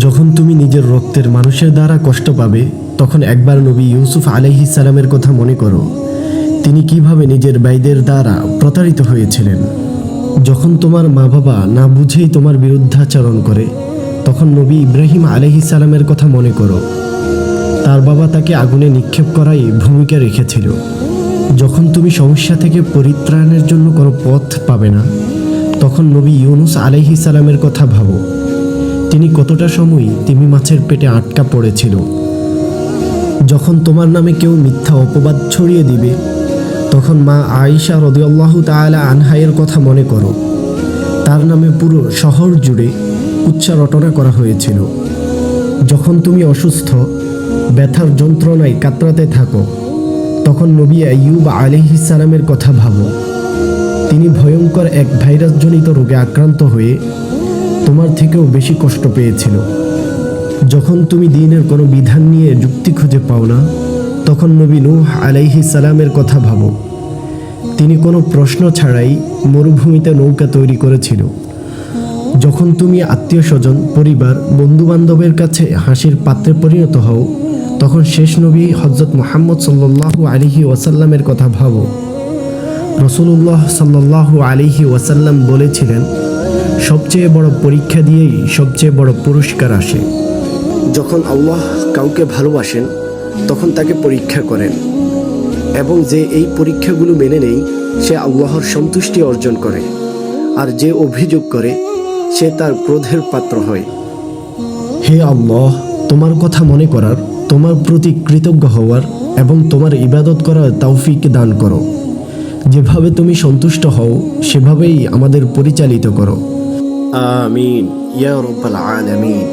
যখন তুমি নিজের রক্তের মানুষের দ্বারা কষ্ট পাবে, তখন একবার নবী ইউসুফ আলাইহিস সালামের কথা মনে করো। তিনি কিভাবে নিজের ভাইদের দ্বারা প্রতারিত হয়েছিলেন। যখন তোমার মা বাবা না বুঝেই তোমার বিরুদ্ধাচরণ করে, তখন নবী ইব্রাহিম আলাইহিস সালামের কথা মনে করো। তার বাবা তাকে আগুনে নিক্ষেপ করাই ভূমিকা রেখেছিল। যখন তুমি সমস্যা থেকে পরিত্রাণের জন্য কোনো পথ পাবে না, তখন নবী ইউনুস আলাইহিস সালামের কথা ভাবো। তিনি কতটা সময় তিমি মাছের পেটে আটকা পড়েছিল। যখন তোমার নামে কেউ মিথ্যা অপবাদ ছড়িয়ে দিবে, তখন মা আয়েশা রাদিয়াল্লাহু তাআলা আনহায়ের কথা মনে করো। তার নামে পুরো শহর জুড়ে কুৎসা রটনা করা হয়েছিল। যখন তুমি অসুস্থ, ব্যথার যন্ত্রণায় কাতরাতে থাকো, তখন নবী আইয়ুব আলাইহিস সালামের কথা ভাবো। তিনি ভয়ঙ্কর এক ভাইরাসজনিত রোগে আক্রান্ত হয়ে তোমার থেকেও বেশি কষ্ট পেয়েছিল। যখন তুমি দ্বীনের কোনো বিধান নিয়ে যুক্তি খুঁজে পাও না, তখন নবী নূহ আলাইহিস সালামের কথা ভাবো। তিনি কোনো প্রশ্ন ছাড়াই মরুভূমিতে নৌকা তৈরি করেছিল। যখন তুমি আত্মীয় স্বজন, পরিবার, বন্ধুবান্ধবের কাছে হাসির পাত্রে পরিণত হও, তখন শেষ নবী হযরত মুহাম্মদ সাল্লাল্লাহু আলাইহি ওয়াসাল্লামের কথা ভাবো। রাসূলুল্লাহ সাল্লাল্লাহু আলাইহি ওয়াসাল্লাম বলেছিলেন, সবচেয়ে বড় পরীক্ষা দিয়েই সবচেয়ে বড় পুরস্কার আসে। যখন আল্লাহ কাউকে ভালোবাসেন, তখন তাকে পরীক্ষা করেন, এবং যে এই পরীক্ষাগুলো মেনে নেয় সে আল্লাহর সন্তুষ্টি অর্জন করে, আর যে অভিযোগ করে সে তার ক্রোধের পাত্র হয়। হে আল্লাহ, তোমার কথা মনে করার, তোমার প্রতি কৃতজ্ঞ হওয়ার এবং তোমার ইবাদত করার তৌফিক দান করো। যেভাবে তুমি সন্তুষ্ট হও সেভাবেই আমাদের পরিচালিত করো। আমিন ইয়া রাব্বাল আলামিন।